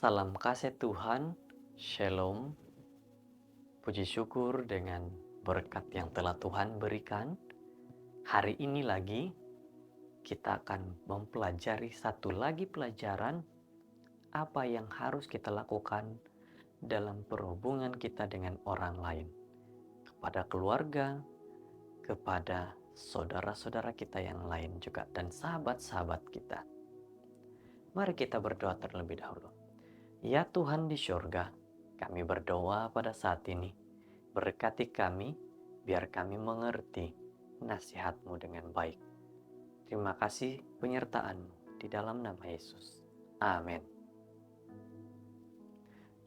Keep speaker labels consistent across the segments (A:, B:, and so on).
A: Salam kasih Tuhan, Shalom, puji syukur dengan berkat yang telah Tuhan berikan. Hari ini lagi kita akan mempelajari satu lagi pelajaran apa yang harus kita lakukan dalam perhubungan kita dengan orang lain, kepada keluarga, kepada saudara-saudara kita yang lain juga, dan sahabat-sahabat kita. Mari kita berdoa terlebih dahulu. Ya Tuhan di surga, kami berdoa pada saat ini. Berkati kami, biar kami mengerti nasihat-Mu dengan baik. Terima kasih penyertaan-Mu di dalam nama Yesus. Amin.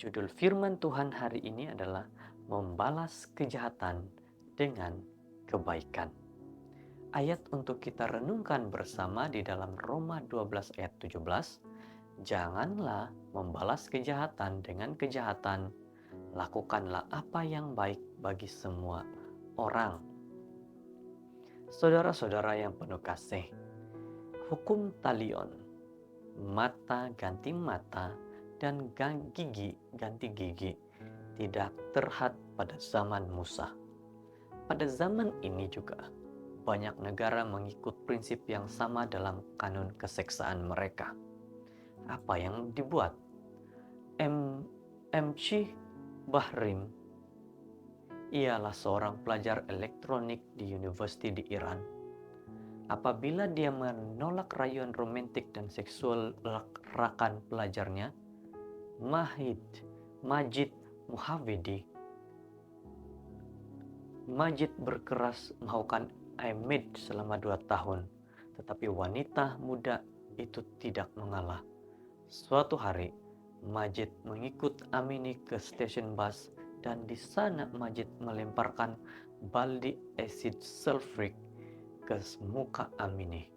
A: Judul firman Tuhan hari ini adalah membalas kejahatan dengan kebaikan. Ayat untuk kita renungkan bersama di dalam Roma 12 ayat 17. Janganlah membalas kejahatan dengan kejahatan, lakukanlah apa yang baik bagi semua orang. Saudara-saudara yang penuh kasih, hukum talion, mata ganti mata, dan gigi ganti gigi, tidak terhad pada zaman Musa. Pada zaman ini juga, banyak negara mengikut prinsip yang sama dalam kanun keseksaan mereka. Apa yang dibuat? MC Bahrim, ialah seorang pelajar elektronik di university di Iran. Apabila dia menolak rayuan romantik dan seksual rakan pelajarnya, Majid berkeras melakukan Ahmed selama 2 tahun, tetapi wanita muda itu tidak mengalah. Suatu hari, Majid mengikut Amini ke stasiun bus, dan di sana Majid melemparkan baldi asid sulfurik ke muka Amini,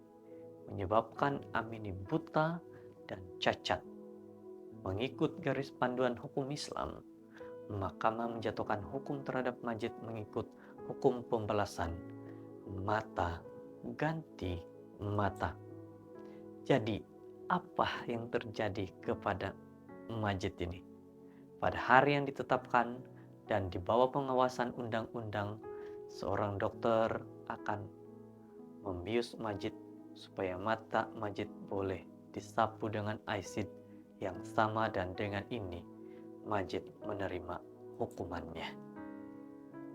A: menyebabkan Amini buta dan cacat. Mengikut garis panduan hukum Islam, mahkamah menjatuhkan hukum terhadap Majid mengikut hukum pembalasan mata ganti mata. Jadi, apa yang terjadi kepada Majid ini? Pada hari yang ditetapkan dan di bawah pengawasan undang-undang, seorang dokter akan membius Majid supaya mata Majid boleh disapu dengan asid yang sama, dan dengan ini Majid menerima hukumannya.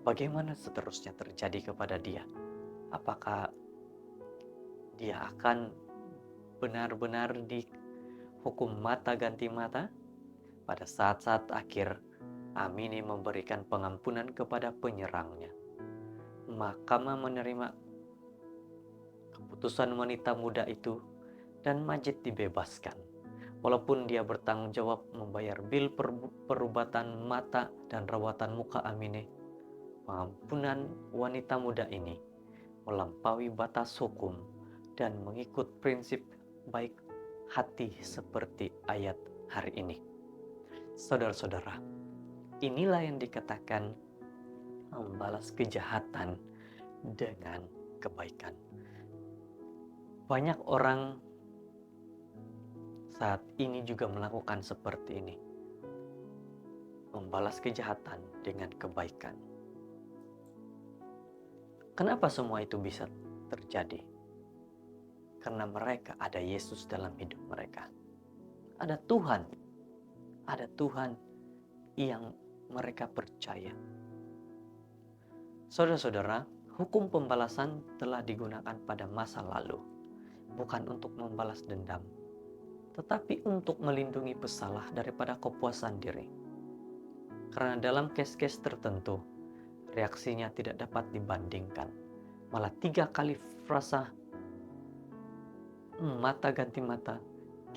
A: Bagaimana seterusnya terjadi kepada dia? Apakah dia akan benar-benar dihukum mata ganti mata? Pada saat-saat akhir, Amini memberikan pengampunan kepada penyerangnya. Mahkamah menerima keputusan wanita muda itu dan Majid dibebaskan. Walaupun dia bertanggung jawab membayar bil perubatan mata dan rawatan muka Amini, pengampunan wanita muda ini melampaui batas hukum dan mengikut prinsip baik hati seperti ayat hari ini. Saudara-saudara, inilah yang dikatakan membalas kejahatan dengan kebaikan. Banyak orang saat ini juga melakukan seperti ini, membalas kejahatan dengan kebaikan. Kenapa semua itu bisa terjadi? Karena mereka ada Yesus dalam hidup mereka. Ada Tuhan yang mereka percaya. Saudara-saudara, hukum pembalasan telah digunakan pada masa lalu, bukan untuk membalas dendam, tetapi untuk melindungi pesalah daripada kepuasan diri. Karena dalam kes-kes tertentu, reaksinya tidak dapat dibandingkan. Malah 3 kali frasa mata ganti mata,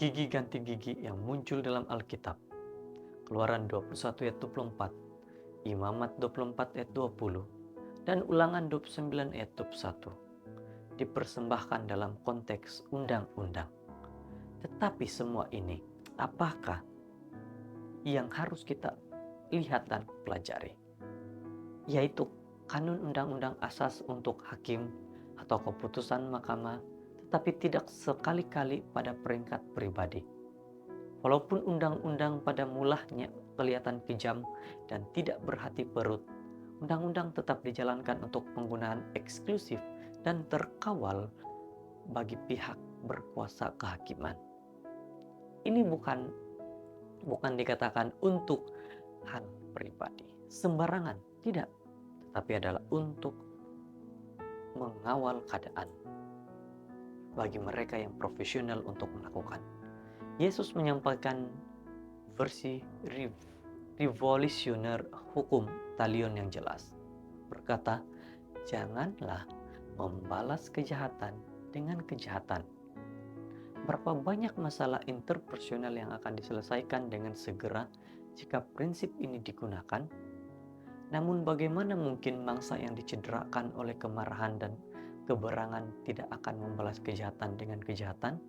A: gigi ganti gigi yang muncul dalam Alkitab. Keluaran 21 ayat 24, Imamat 24 ayat 20, dan Ulangan 29 ayat 21 dipersembahkan dalam konteks undang-undang. Tetapi semua ini, apakah yang harus kita lihat dan pelajari? Yaitu kanun undang-undang asas untuk hakim atau keputusan mahkamah, tetapi tidak sekali-kali pada peringkat pribadi. Walaupun undang-undang pada mulanya kelihatan kejam dan tidak berhati perut, undang-undang tetap dijalankan untuk penggunaan eksklusif dan terkawal bagi pihak berkuasa kehakiman. Ini bukan dikatakan untuk hal pribadi, sembarangan, tidak, tetapi adalah untuk mengawal keadaan bagi mereka yang profesional untuk melakukan. Yesus menyampaikan versi revolusioner hukum talion yang jelas. Berkata, janganlah membalas kejahatan dengan kejahatan. Berapa banyak masalah interpersonal yang akan diselesaikan dengan segera jika prinsip ini digunakan? Namun bagaimana mungkin bangsa yang dicederakan oleh kemarahan dan keberangan tidak akan membalas kejahatan dengan kejahatan?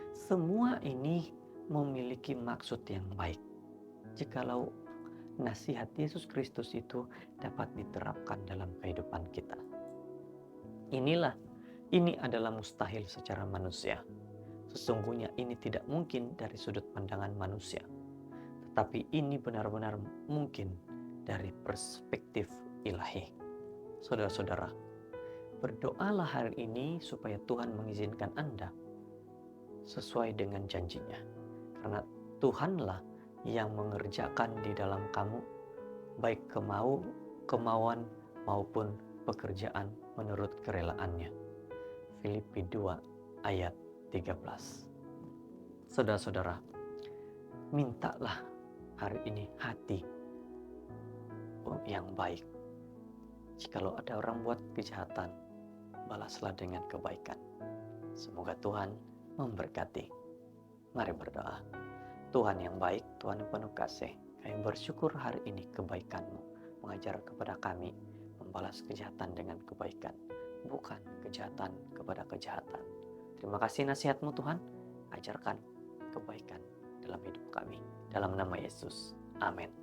A: Semua ini memiliki maksud yang baik. Jikalau nasihat Yesus Kristus itu dapat diterapkan dalam kehidupan kita. Ini adalah mustahil secara manusia. Sesungguhnya ini tidak mungkin dari sudut pandangan manusia. Tetapi ini benar-benar mungkin dari perspektif ilahi. Saudara-saudara, berdoalah hari ini supaya Tuhan mengizinkan Anda sesuai dengan janjinya. Karena Tuhanlah yang mengerjakan di dalam kamu baik kemauan maupun pekerjaan menurut kerelaannya. Filipi 2 ayat 13. Saudara-saudara, mintalah hari ini hati yang baik. Jikalau ada orang buat kejahatan, balaslah dengan kebaikan. Semoga Tuhan memberkati. Mari berdoa. Tuhan yang baik, Tuhan yang penuh kasih, kami bersyukur hari ini kebaikan-Mu mengajar kepada kami membalas kejahatan dengan kebaikan, bukan kejahatan kepada kejahatan. Terima kasih nasihat-Mu Tuhan, ajarkan kebaikan dalam hidup kami. Dalam nama Yesus, amin.